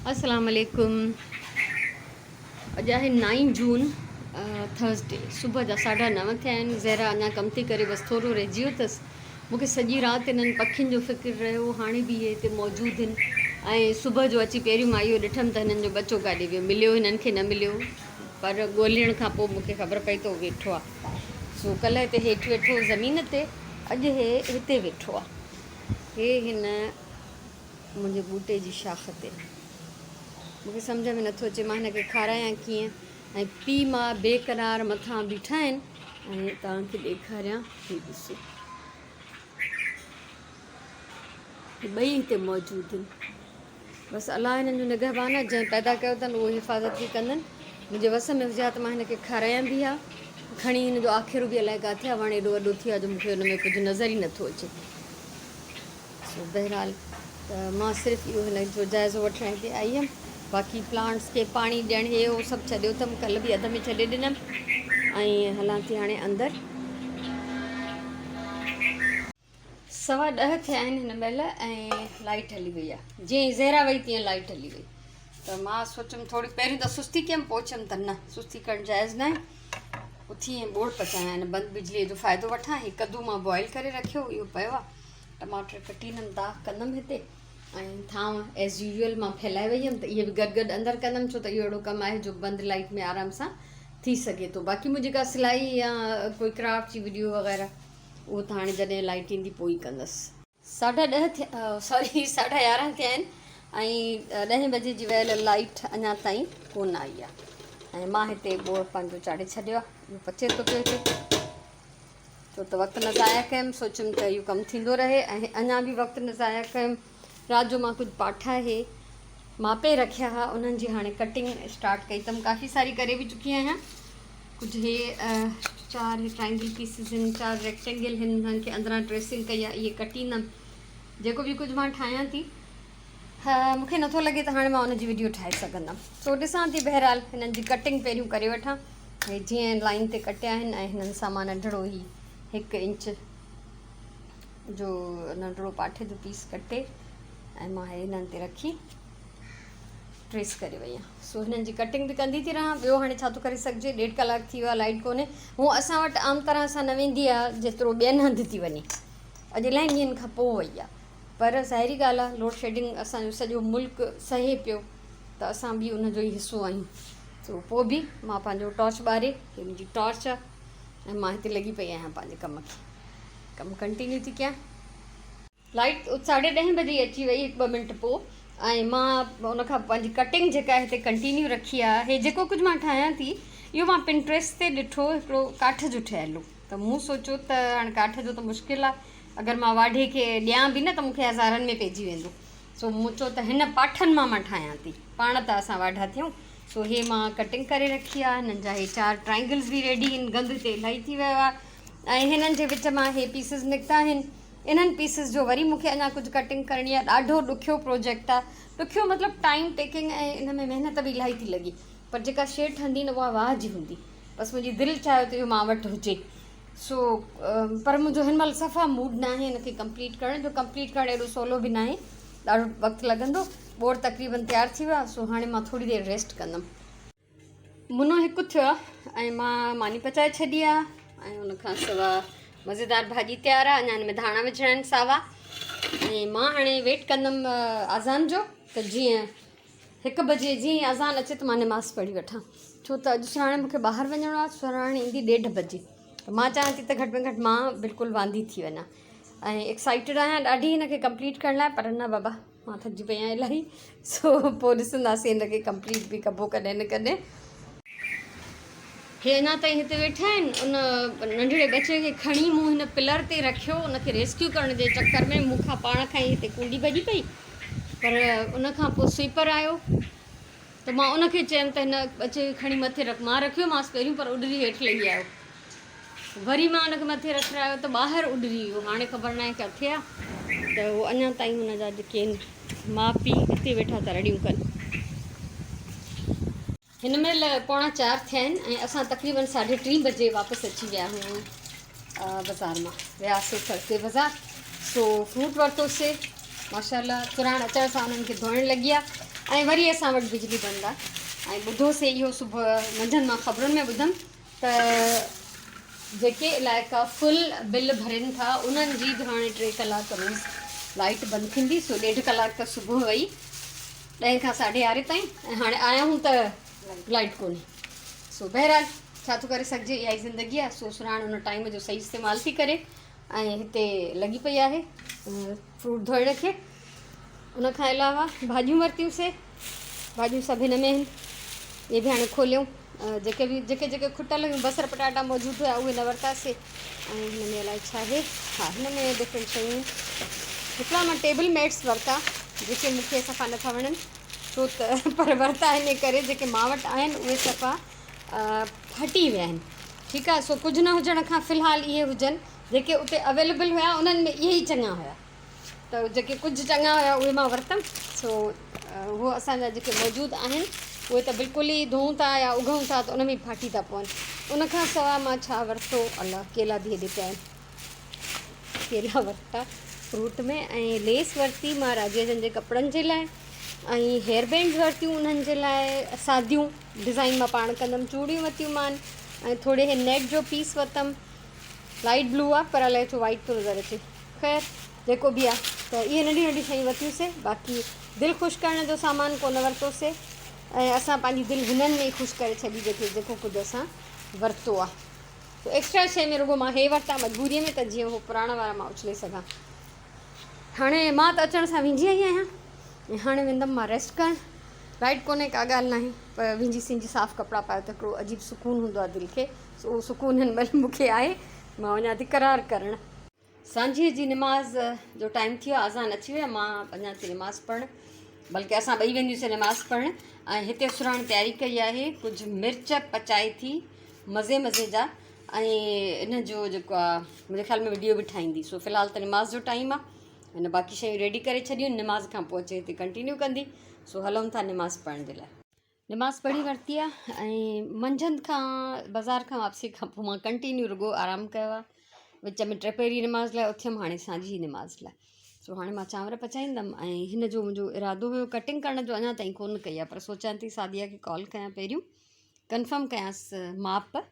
अस्सलाम वालेकुम। अॼु आहे 9 जून थर्सडे। सुबुह जा 9:30 थिया आहिनि। ज़हरा अञा कम थी करे, बसि थोरो रहिजी वियो अथसि। मूंखे सॼी राति हिननि पखियुनि जो फ़िक्रु रहियो। हाणे बि इहे हिते मौजूदु आहिनि ऐं सुबुह जो अची पहिरियों मां इहो ॾिठमि त हिननि जो बचो काॾे वियो। मिलियो हिननि खे न मिलियो, पर ॻोल्हण खां पोइ मूंखे ख़बर पई त उहो वेठो आहे। सो कल्ह हिते हेठि वेठो ज़मीन ते, अॼु हे हिते वेठो आहे। हे हिन मुंहिंजे बूटे जी शाख ते। मूंखे सम्झ में नथो अचे मां हिनखे खारायां कीअं। ऐं पीउ मां बेक़रार मथां बीठा आहिनि ऐं तव्हांखे ॾेखारियां, हीअ ॾिसो, ॿई हिते मौजूदु आहिनि। बसि अलाह हिननि जो निगहबान आहे, जंहिं पैदा कयो अथनि उहो हिफ़ाज़त बि कंदनि। मुंहिंजे वस में हुजे हा त मां हिनखे खारायां बि हा। खणी हिन जो आख़िर बि अलाए किथे आहे, वण एॾो वॾो थी आहे जो मूंखे हुन में कुझु नज़र ई नथो अचे। सो बहरहाल त मां सिर्फ़ु इहो हिन जो जाइज़ो वठण हिते आई हुअमि। बाक़ी प्लांट्स खे पाणी ॾियणु हे उहो सभु छॾियो अथमि, कल्ह बि अध में छॾे ॾिनमि ऐं हलां थी हाणे अंदरि। 10:15 थिया आहिनि हिन महिल ऐं लाइट हली वई आहे। जीअं ज़हरा वई तीअं लाइट हली वई। त मां सोचियमि थोरी पहिरियों त सुस्ती कयमि, पोइ चयमि त न, सुस्ती करणु जाइज़ न आहे। उथी ऐं बोड़ पचायां, हिन बंदि बिजलीअ जो फ़ाइदो वठां। हीउ कद्दू मां बॉइल करे रखियो, इहो पियो आहे। टमाटर कटींदमि, दाग कंदमि हिते ऐं थांव एज़ यूजुअल मां फैलाए वई हुअमि त इहे बि गॾु अंदरि कंदमि, छो त इहो अहिड़ो कमु आहे जो बंदि लाइट में आराम सां थी सघे थो। बाक़ी मुंहिंजी का सिलाई या कोई क्राफ्ट जी वीडियो वग़ैरह उहो त हाणे जॾहिं लाइट ईंदी पोइ ई कंदसि। 11:30 थिया, सॉरी 11:30 थिया आहिनि ऐं 10 बजे जी वयल लाइट अञा ताईं कोन आई आहे। ऐं मां हिते बोड़ पंहिंजो चाढ़े छॾियो आहे, इहो पचे थो पियो हिते, छो त वक़्तु न ज़ाया कयमि। सोचियमि त इहो कमु थींदो रहे ऐं अञा बि वक़्तु न ज़ाया कयमि। राति जो मां कुझु पाठा हे मापे रखिया हुआ, उन्हनि जी हाणे कटिंग स्टार्ट कई अथमि। काफ़ी सारी करे बि चुकी आहियां। कुझु हे 4 ट्राइंगल पीसिस आहिनि, 4 रेक्टेंगल आहिनि, हुननि खे अंदरां ड्रेसिंग कई आहे, इहे कटींदमि। जेको बि कुझु मां ठाहियां थी, मूंखे नथो लॻे त हाणे मां हुनजी वीडियो ठाहे सघंदमि। सो ॾिसां थी, बहरहाल हिननि जी कटिंग पहिरियों करे वठां। भई जीअं लाइन ते कटिया आहिनि ऐं हिननि सां मां नंढिड़ो ई 1 इंच जो नंढिड़ो पाठे जो पीस कटे ऐं मां हिननि ते रखी ट्रेस करे वई आहियां। सो हिननि जी कटिंग बि कंदी थी रहां। ॿियो हाणे छा थो करे सघिजे, 1.5 कलाक थी वियो आहे, लाइट कोन्हे। हूअं असां वटि आम तरह सां न वेंदी आहे जेतिरो ॿियनि हंधि थी वञे। अॼु इलाही ॾींहंनि खां पोइ वई आहे, पर ज़ाहिरी ॻाल्हि आहे लोड शेडिंग असांजो सॼो मुल्क सहे पियो त असां बि उनजो ई हिसो आहियूं। सो पोइ बि मां पंहिंजो टॉर्च ॿारे, हीअ मुंहिंजी टॉर्च आहे ऐं मां हिते लॻी पई आहियां पंहिंजे कम खे। कमु कंटिन्यू थी कयां। लाइट 10:30 बजे अची वई, 1-2 मिंट पोइ, ऐं मां उनखां पंहिंजी कटिंग जेका आहे हिते कंटिन्यू रखी आहे। हे जेको कुझु मां ठाहियां थी, इहो मां पिंट्रेस्ट ते ॾिठो, हिकिड़ो काठ जो ठहियलु, त मूं सोचियो त हाणे काठ जो त मुश्किल आहे, अगरि मां वाढे खे ॾियां बि न त मूंखे हज़ारनि में पइजी वेंदो। सो मूं चयो त हिन पाठनि मां ठाहियां थी, पाण त असां वाढा थियूं। सो हे मां कटिंग करे रखी आहे। हिननि जा हे 4 ट्राइंगल्स बि रेडी आहिनि, गंद ते इलाही थी वियो आहे ऐं हिननि जे विच मां हे पीसिस निकिता आहिनि। इन्हनि पीसिस जो वरी मूंखे अञा कुझु कटिंग करणी आहे। ॾाढो ॾुखियो प्रोजेक्ट आहे। ॾुखियो मतिलबु टाइम टेकिंग ऐं इन में महिनत बि इलाही थी लॻे, पर जेका शइ ठहंदी न उहा वाह जी हूंदी। बसि मुंहिंजी दिलि चाहियो त इहो मां वटि हुजे। सो पर मुंहिंजो हिन महिल सफ़ा मूड न आहे हिनखे कंप्लीट करण जो। कंप्लीट करणु एॾो सवलो बि न आहे, ॾाढो वक़्तु लॻंदो। बोड़ तक़रीबन तयारु थी वियो आहे। सो हाणे मां थोरी देरि रेस्ट कंदमि। मुनो हिकु थियो आहे ऐं मां मानी पचाए छॾी आहे ऐं उनखां सवाइ मज़ेदार भाॼी तयारु आहे। अञा हिन में धाणा विझणा आहिनि सावा। ऐं मां हाणे वेट कंदमि अज़ान जो, त जीअं 1 बजे जीअं अज़ान अचे त मां नमाज़ पढ़ी वठां, छो त अॼु सुभाणे मूंखे ॿाहिरि वञिणो आहे। सुभाणे ईंदी 1:30 बजे, त मां चाहियां थी त घटि में घटि मां बिल्कुलु वांदी थी वञा ऐं एक्साइटेड आहियां ॾाढी हिनखे कंप्लीट करण लाइ। पर न बाबा, मां थकिजी पई आहियां इलाही। सो पोइ ॾिसंदासीं हिनखे कंप्लीट बि कबो कॾहिं न कॾहिं। हे अञा ताईं हिते वेठा आहिनि। उन नंढिड़े बचे खे खणी मूं हिन पिलर ते रखियो, उनखे रेस्क्यू करण जे चक्कर में मूंखां पाण खां ई हिते कुंडी भॼी पई। पर उनखां पोइ स्वीपर आयो त मां उनखे चयमि त हिन बचे खे खणी मथे रख। मां रखियोमांसि पहिरियों, पर उॾरी हेठि लही आयो। वरी मां हुनखे मथे रखायो त ॿाहिरि उॾरी वियो। हाणे ख़बर न आहे किथे आहे, त उहो अञा ताईं हुनजा जेके आहिनि माउ पीउ हिते वेठा था रड़ियूं कनि। हिन महिल 3:45 थिया आहिनि ऐं असां तक़रीबन 3:30 बजे वापसि अची विया आहियूं बाज़ारि मां। वियासीं थर्सडे बाज़ारि। सो फ्रूट वरितोसीं, माशाल्लाह तुराण अचण सां उन्हनि खे धोइण लॻी आहे। ऐं वरी असां वटि बिजली बंदि आहे। ऐं ॿुधोसीं इहो सुबुह मंझंदि मां ख़बरुनि में ॿुधमि त जेके इलाइक़ा फुल बिल भरनि था उन्हनि जी बि हाणे 3 कलाक रोज़ लाइट बंदि थींदी। सो 1.5 कलाक त सुबुह वई 10 खां 11:30 ताईं, ऐं हाणे आहियूं त लाइट कोन्हे। सो बहरहाल छा थो करे सघिजे, इहा ई ज़िंदगी आहे। सो सुराण उन टाइम जो सही इस्तेमालु थी करे ऐं हिते लॻी पई आहे फ्रूट धोइण खे। उन खां अलावा भाॼियूं वरितियूंसीं, भाॼियूं सभु हिन में आहिनि। इहे बि हाणे खोलियूं, जेके खुटल हुयूं बसर पटाटा मौजूदु हुआ उहे न वरितासीं। ऐं हिन में अलाए छा आहे, हा हिन में डिफरेंट शयूं। हिकिड़ा मां टेबल मैट्स वरिता जेके मूंखे सफ़ा नथा वणनि, छो त पर वरिता इन करे जेके मां वटि आहिनि उहे सफ़ा फटी विया आहिनि। ठीकु आहे, सो कुझु न हुजण खां फ़िलहालु इहे हुजनि जेके उते अवेलेबल हुआ, उन्हनि में इहे ई चङा हुआ। त जेके कुझु चङा हुआ उहे मां वरितमि। सो उहो असांजा जेके मौजूदु आहिनि उहे त बिल्कुलु ई धोऊं था या उघूं था त उन में फाटी था पवनि। उनखां सवाइ मां छा वरितो, अलाह केला बि हेॾे पिया आहिनि, केला वरिता फ्रूट में। ऐं लेस वरिती मां राजेजन जे कपिड़नि जे लाइ, ऐं हेयर बैंड्स वरितियूं उन्हनि जे लाइ सादियूं डिज़ाइन मां पाण कंदमि। चूड़ियूं वरितियूं मान, ऐं थोरे हे नेट जो पीस वरितमि, लाइट ब्लू आहे पर अलाए छो वाइट थो नज़र अचे। ख़ैर जेको बि आहे, त इहे नंढियूं नंढियूं शयूं वरितियूंसीं। बाक़ी दिलि ख़ुशि करण जो सामान कोन वरितोसीं, ऐं असां पंहिंजी दिलि हिननि में ई ख़ुशि करे छॾी जेको कुझु असां वरितो आहे। त एक्स्ट्रा शइ में रुॻो मां हे वरिता मजबूरीअ में, त जीअं उहो पुराणा वारा मां उछले सघां। हाणे मां त अचण सां विझी आई आहियां, ऐं हाणे वेंदमि मां रेस्ट करणु। लाइट कोन्हे का ॻाल्हि न आहे, पर विझी सिंजी साफ़ु कपिड़ा पायो त हिकिड़ो अजीब सुकून हूंदो आहे दिलि खे। सो उहो सुकून हिन महिल मूंखे आहे। मां वञा थी करार करणु। सांझीअ जी निमाज़ जो टाइम थी वियो, आज़ान अची वियो, मां वञा थी निमाज़ पढ़णु। बल्कि असां ॿई वेंदियूंसीं निमाज़ पढ़णु। ऐं हिते सुराण तयारी कई आहे, कुझु मिर्च पचाए थी मज़े जा, ऐं इन जो जेको आहे मुंहिंजे ख़्याल में वीडियो बि ठाहींदी। सो फ़िलहालु त निमाज़ जो टाइम आहे, हिन बाक़ी शयूं रेडी करे छॾियूं, निमाज़ खां पोइ अचे हिते कंटिन्यू कंदी। सो हलूं था निमाज़ पढ़ण जे लाइ। निमाज़ पढ़ी वरिती आहे, ऐं मंझंदि खां बाज़ार खां वापसी खां पोइ मां कंटिन्यू रुॻो आरामु कयो आहे। विच में 3 पहिरीं निमाज़ लाइ उथियमि, हाणे सांझी निमाज़ लाइ। सो हाणे मां चांवर पचाईंदमि, ऐं हिन जो मुंहिंजो इरादो हुयो कटिंग करण जो, अञा ताईं कोन कई आहे, पर सोचां थी सादिया खे कॉल कयां पहिरियों, कंफर्म कयांसि माप।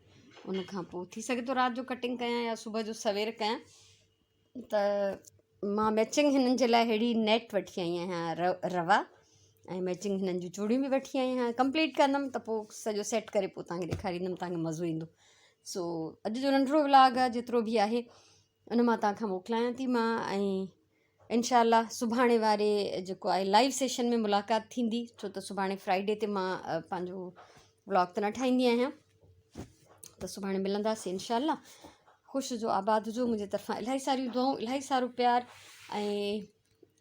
उन खां पोइ थी सघे थो राति जो कटिंग कयां या सुबुह जो सवेर कयां। त मां मैचिंग हिननि जे लाइ अहिड़ी नेट वठी आई आहियां रवा, ऐं मैचिंग हिननि जूं चूड़ियूं बि वठी आई आहियां। कंप्लीट कंदमि त पोइ सॼो सेट करे पोइ तव्हांखे ॾेखारींदमि, तव्हांखे मज़ो ईंदो। सो अॼु जो नंढिड़ो व्लॉग आहे, जेतिरो बि आहे उन मां तव्हांखां मोकिलायां थी मां। ऐं इनशाला सुभाणे वारे जेको आहे लाइव सेशन में मुलाक़ात थींदी, छो त सुभाणे फ्राइडे ते मां पंहिंजो व्लॉग त न ठाहींदी आहियां। त सुभाणे मिलंदासीं इनशाला। ख़ुशि जो आबाद जो मुंहिंजे तरफ़ां इलाही सारियूं दुआऊं, इलाही सारो प्यार, ऐं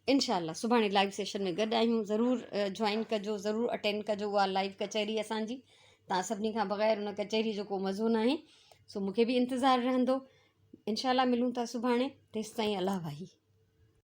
इनशाला सुभाणे लाइव सेशन में गॾु आहियूं। ज़रूरु जॉइन कजो, ज़रूरु अटेंड कजो। उहा लाइव कचहरी असांजी, तव्हां सभिनी खां बग़ैर उन कचहरी जो को मज़ो न आहे। सो मूंखे बि इंतज़ारु रहंदो। इनशाला मिलूं था सुभाणे, तेसिताईं अलाह भाई।